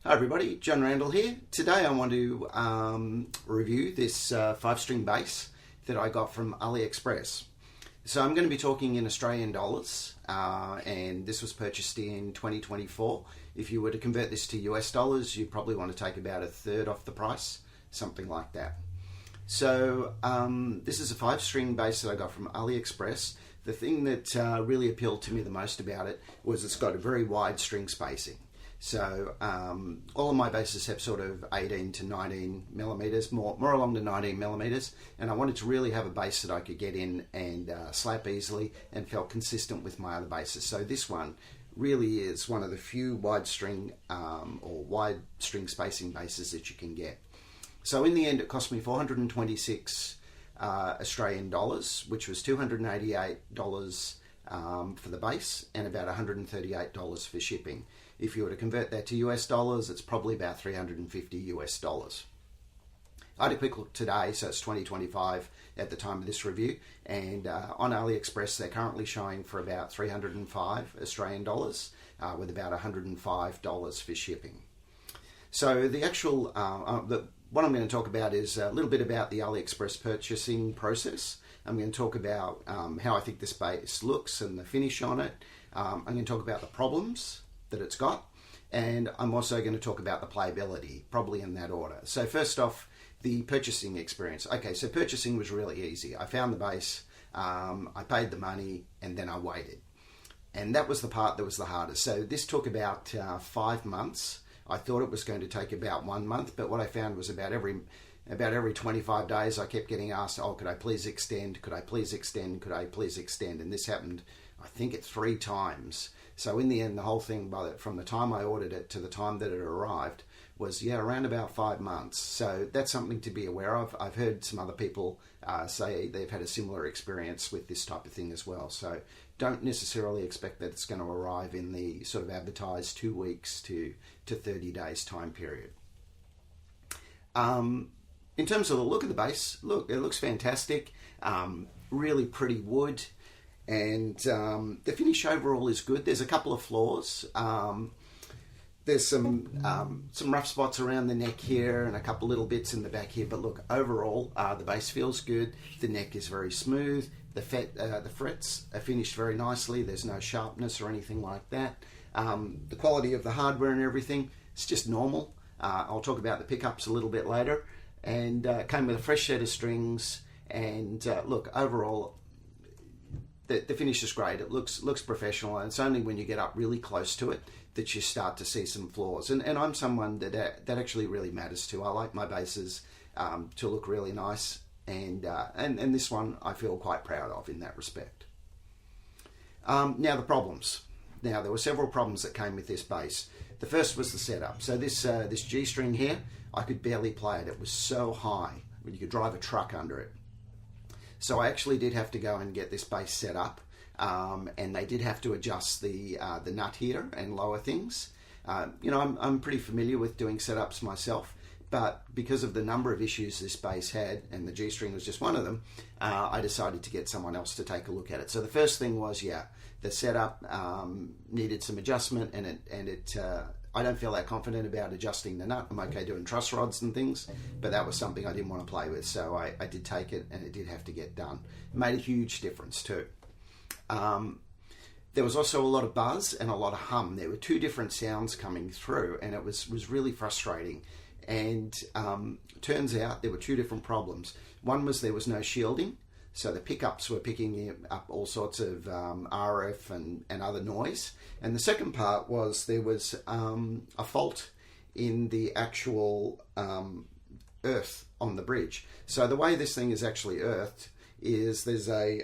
Hi everybody, John Randall here. Today I want to review this 5-string bass that I got from AliExpress. So I'm going to be talking in Australian dollars and this was purchased in 2024. If you were to convert this to US dollars, you probably want to take about a third off the price, something like that. So this is a 5-string bass that I got from AliExpress. The thing that really appealed to me the most about it was it's got a very wide string spacing. So all of my basses have sort of 18 to 19 millimeters, more along the 19 millimeters, and I wanted to really have a bass that I could get in and slap easily and felt consistent with my other basses. So this one really is one of the few wide string or wide string spacing basses that you can get. So in the end, it cost me 426 Australian dollars, which was $288 for the bass and about $138 for shipping. If you were to convert that to US dollars, it's probably about 350 US dollars. I had a quick look today, so it's 2025 at the time of this review, and on AliExpress they're currently showing for about 305 Australian dollars with about $105 for shipping. So the actual, what I'm going to talk about is a little bit about the AliExpress purchasing process. I'm going to talk about how I think this bass looks and the finish on it. I'm going to talk about the problems that it's got, and I'm also going to talk about the playability, probably in that order. So first off, the purchasing experience. Okay, so purchasing was really easy. I found the bass, I paid the money, and then I waited. And that was the part that was the hardest. So this took about 5 months. I thought it was going to take about 1 month, but what I found was about every 25 days I kept getting asked, oh, could I please extend? Could I please extend? Could I please extend? And this happened, I think, 3 times. So in the end, the whole thing, from the time I ordered it to the time that it arrived, was around about 5 months. So that's something to be aware of. I've heard some other people say they've had a similar experience with this type of thing as well. So don't necessarily expect that it's going to arrive in the sort of advertised 2 weeks to 30 days time period. In terms of the look of the bass, look, it looks fantastic. Really pretty wood. And the finish overall is good. There's a couple of flaws. There's some rough spots around the neck here and a couple little bits in the back here. But look, overall, the bass feels good. The neck is very smooth. The frets are finished very nicely. There's no sharpness or anything like that. The quality of the hardware and everything, it's just normal. I'll talk about the pickups a little bit later. And came with a fresh set of strings. And look, overall, the finish is great. It looks professional, and it's only when you get up really close to it that you start to see some flaws. And I'm someone that actually really matters to. I like my basses to look really nice, and this one I feel quite proud of in that respect. Now the problems. Now there were several problems that came with this bass. The first was the setup. So this G string here, I could barely play it. It was so high, you could drive a truck under it. So I actually did have to go and get this bass set up, and they did have to adjust the nut here and lower things. I'm pretty familiar with doing setups myself, but because of the number of issues this bass had, and the G string was just one of them, I decided to get someone else to take a look at it. So the first thing was, the setup needed some adjustment, and I don't feel that confident about adjusting the nut. I'm okay doing truss rods and things, but that was something I didn't want to play with, so I did take it, and it did have to get done. It made a huge difference too. There was also a lot of buzz and a lot of hum. There were 2 different sounds coming through, and it was really frustrating. And turns out there were 2 different problems. One was there was no shielding, so the pickups were picking up all sorts of RF and other noise. And the second part was there was a fault in the actual earth on the bridge. So the way this thing is actually earthed is there's a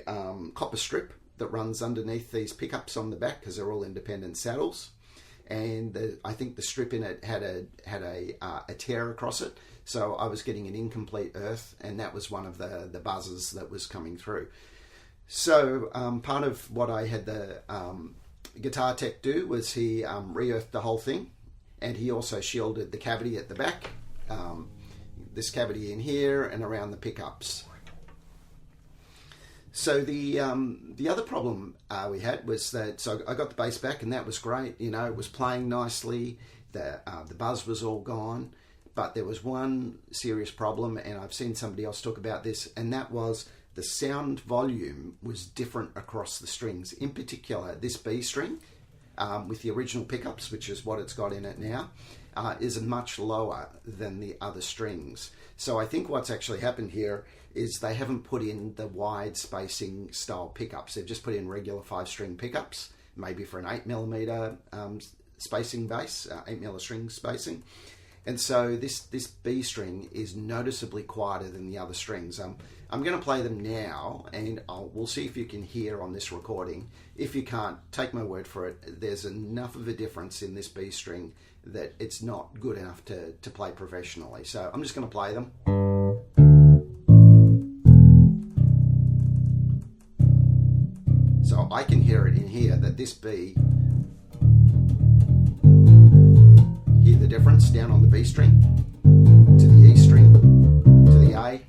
copper strip that runs underneath these pickups on the back, because they're all independent saddles. And I think the strip in it had a tear across it, so I was getting an incomplete earth, and that was one of the buzzes that was coming through. So part of what I had the guitar tech do was he re-earthed the whole thing, and he also shielded the cavity at the back, this cavity in here and around the pickups. So the other problem we had was that, so I got the bass back and that was great. You know, it was playing nicely. The buzz was all gone, but there was one serious problem, and I've seen somebody else talk about this, and that was the sound volume was different across the strings. In particular, this B string with the original pickups, which is what it's got in it now, is much lower than the other strings. So I think what's actually happened here is they haven't put in the wide spacing style pickups. They've just put in regular 5-string pickups, maybe for an 8mm spacing bass, 8mm string spacing. And so this B string is noticeably quieter than the other strings. I'm going to play them now, and we'll see if you can hear on this recording. If you can't, take my word for it. There's enough of a difference in this B string that it's not good enough to play professionally. So I'm just going to play them. So I can hear it in here that this B, hear the difference down on the B string to the E string to the A.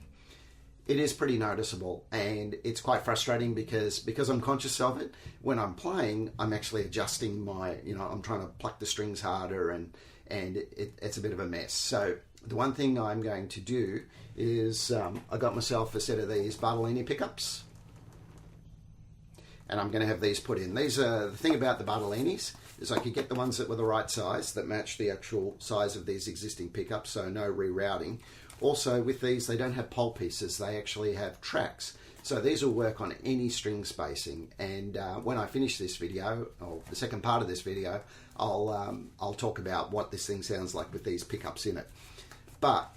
It is pretty noticeable, and it's quite frustrating because I'm conscious of it. When I'm playing, I'm actually adjusting my, I'm trying to pluck the strings harder, and it's a bit of a mess. So the one thing I'm going to do is I got myself a set of these Bartolini pickups, and I'm going to have these put in. These are the thing about the Bartolinis is I could get the ones that were the right size that match the actual size of these existing pickups, so no rerouting. Also with these, they don't have pole pieces, they actually have tracks. So these will work on any string spacing, and when I finish this video, or the second part of this video, I'll talk about what this thing sounds like with these pickups in it. But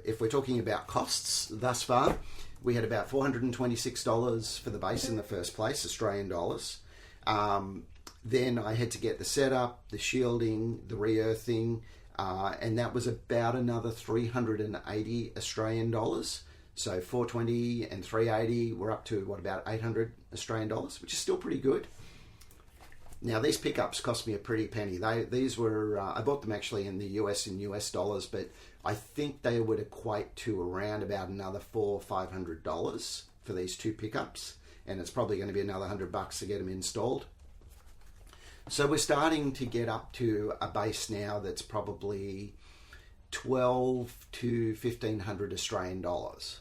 if we're talking about costs thus far, we had about $426 for the bass in the first place, Australian dollars. Then I had to get the setup, the shielding, the re-earthing, and that was about another 380 Australian dollars. So 420 and 380, we're up to about 800 Australian dollars, which is still pretty good. Now these pickups cost me a pretty penny. These were, I bought them actually in the US in US dollars, but I think they would equate to around about another $400 or $500 for these two pickups, and it's probably going to be another $100 to get them installed. So we're starting to get up to a bass now that's probably 12 to 1500 Australian dollars.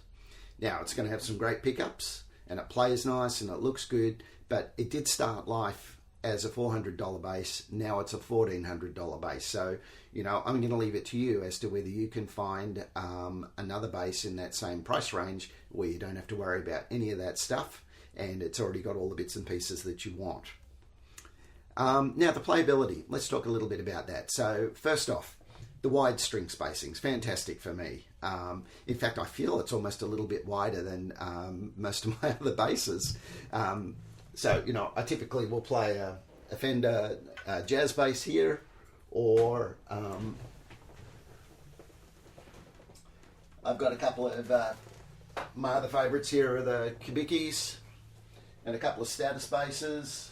Now it's going to have some great pickups, and it plays nice and it looks good, but it did start life as a $400 bass. Now it's a $1,400 bass. So, I'm going to leave it to you as to whether you can find another bass in that same price range where you don't have to worry about any of that stuff, and it's already got all the bits and pieces that you want. Now the playability, let's talk a little bit about that. So first off, the wide string spacing's fantastic for me. In fact, I feel it's almost a little bit wider than most of my other basses. So, I typically will play a Fender jazz bass here, or I've got a couple of my other favorites here are the Kubicki's and a couple of status basses.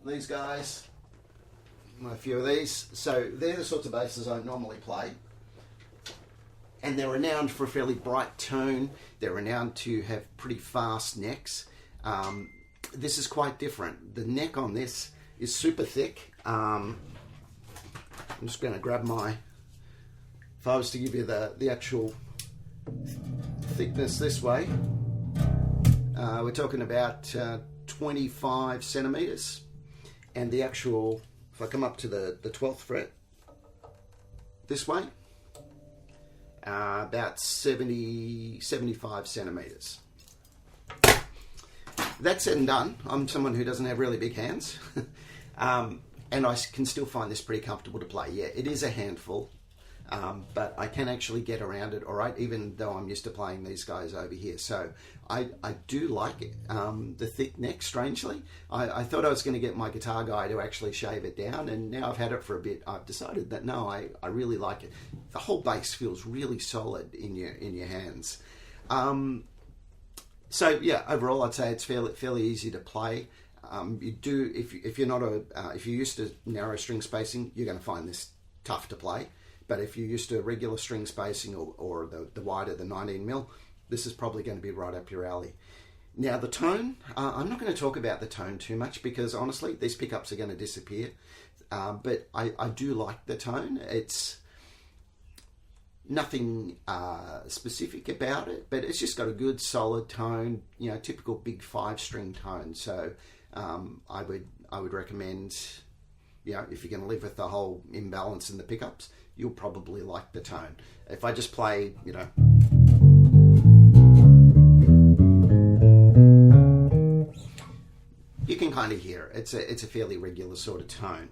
These guys, a few of these. So they're the sorts of basses I normally play, and they're renowned for a fairly bright tone. They're renowned to have pretty fast necks. This is quite different. The neck on this is super thick. I'm just going to grab my, if I was to give you the actual thickness this way, we're talking about 25 centimeters. And the actual, if I come up to the 12th fret this way, about 75 centimeters. That said and done, I'm someone who doesn't have really big hands, and I can still find this pretty comfortable to play. Yeah, it is a handful, but I can actually get around it all right, even though I'm used to playing these guys over here. So I do like it, the thick neck, strangely. I thought I was going to get my guitar guy to actually shave it down, and now I've had it for a bit. I've decided that no, I really like it. The whole bass feels really solid in your hands. So yeah, overall I'd say it's fairly easy to play. You do, if you're used to narrow string spacing, you're going to find this tough to play. But if you're used to regular string spacing or the wider, the 19mm, this is probably going to be right up your alley. Now the tone, I'm not going to talk about the tone too much because honestly these pickups are going to disappear, but I do like the tone. It's nothing specific about it, but it's just got a good solid tone, you know, typical big 5-string tone. So I would recommend, you know, if you're going to live with the whole imbalance in the pickups, you'll probably like the tone. If I just play, you know, you can kind of hear it. It's a fairly regular sort of tone.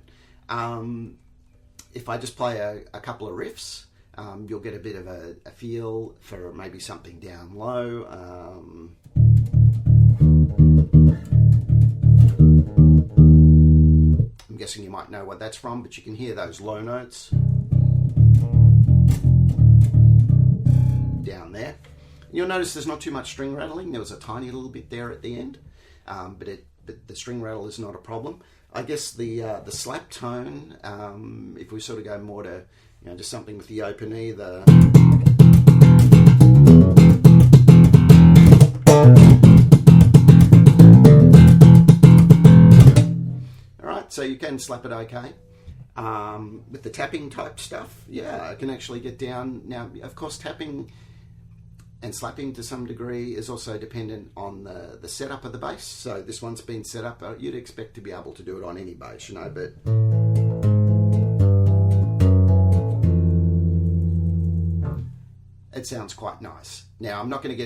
If I just play a couple of riffs, you'll get a bit of a feel for maybe something down low. I'm guessing you might know what that's from, but you can hear those low notes down there. You'll notice there's not too much string rattling. There was a tiny little bit there at the end, but the string rattle is not a problem. I guess the slap tone, if we sort of go more to, you know, just something with the open E, Alright, so you can slap it okay. With the tapping type stuff, yeah, I can actually get down. Now, of course, tapping and slapping to some degree is also dependent on the setup of the bass. So this one's been set up, you'd expect to be able to do it on any bass, you know, but it sounds quite nice. Now, I'm not going to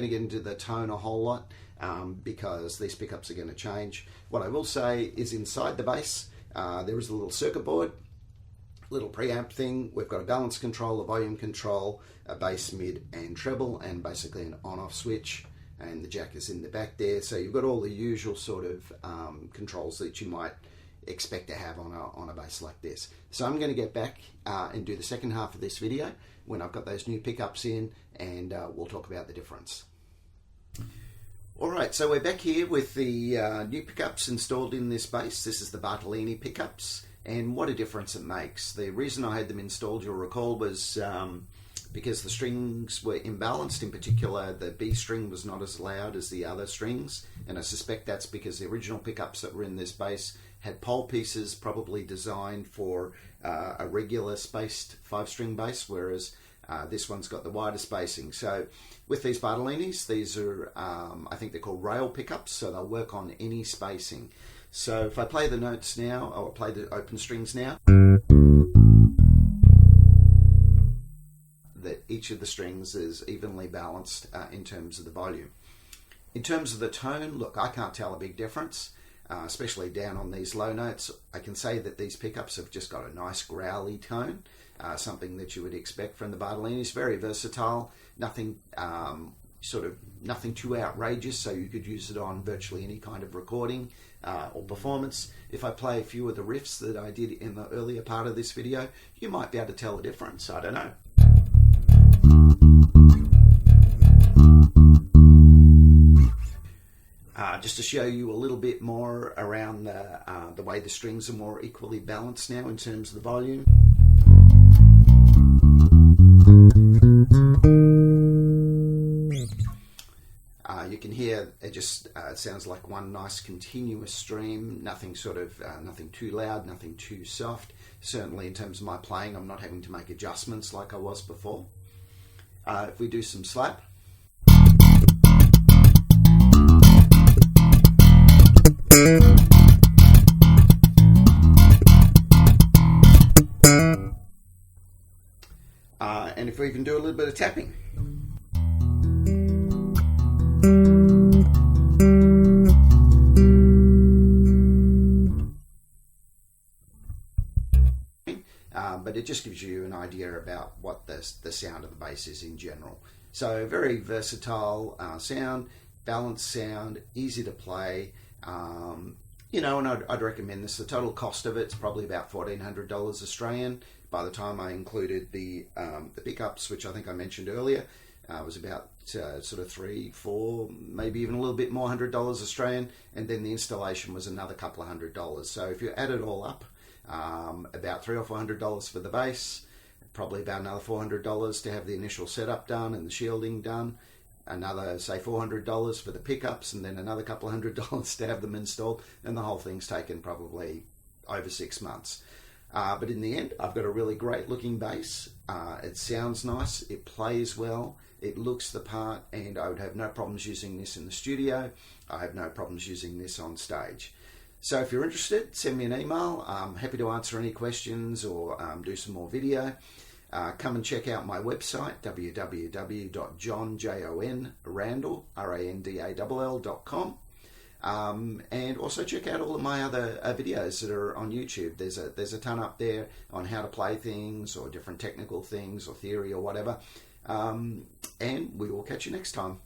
get into the tone a whole lot because these pickups are going to change. What I will say is inside the bass, there is a little circuit board, little preamp thing. We've got a balance control, a volume control, a bass, mid and treble, and basically an on-off switch, and the jack is in the back there. So you've got all the usual sort of controls that you might expect to have on a bass like this. So I'm going to get back and do the second half of this video when I've got those new pickups in, and we'll talk about the difference. Alright, so we're back here with the new pickups installed in this bass. This is the Bartolini pickups, and what a difference it makes. The reason I had them installed, you'll recall, was because the strings were imbalanced. In particular, the B string was not as loud as the other strings, and I suspect that's because the original pickups that were in this bass had pole pieces probably designed for a regular spaced 5-string bass, whereas this one's got the wider spacing. So with these Bartolinis, these are, I think they're called rail pickups, so they'll work on any spacing. So if I play the notes now, or play the open strings now, that each of the strings is evenly balanced in terms of the volume. In terms of the tone, look, I can't tell a big difference, especially down on these low notes. I can say that these pickups have just got a nice growly tone, something that you would expect from the Bartolinis. Very versatile, nothing nothing too outrageous, so you could use it on virtually any kind of recording or performance. If I play a few of the riffs that I did in the earlier part of this video, you might be able to tell the difference. I don't know. Just to show you a little bit more around the way the strings are more equally balanced now in terms of the volume. You can hear it just it sounds like one nice continuous stream, nothing nothing too loud, nothing too soft. Certainly in terms of my playing, I'm not having to make adjustments like I was before. If we do some slap. And if we can do a little bit of tapping. But it just gives you an idea about what the sound of the bass is in general. So very versatile sound, balanced sound, easy to play. You know, and I'd recommend this. The total cost of it's probably about $1,400 Australian. By the time I included the pickups, which I think I mentioned earlier, was about sort of $300, $400, maybe even a little bit more, $100 Australian, and then the installation was another couple of $100. So if you add it all up, about $300 or $400 for the bass, probably about another $400 to have the initial setup done and the shielding done. another, say, $400 for the pickups, and then another couple of $100 to have them installed, and the whole thing's taken probably over 6 months. But in the end, I've got a really great looking bass. It sounds nice, it plays well, it looks the part, and I would have no problems using this in the studio. I have no problems using this on stage. So if you're interested, send me an email. I'm happy to answer any questions or do some more video. Come and check out my website, www.johnrandall.com. And also check out all of my other videos that are on YouTube. There's a ton up there on how to play things or different technical things or theory or whatever. And we will catch you next time.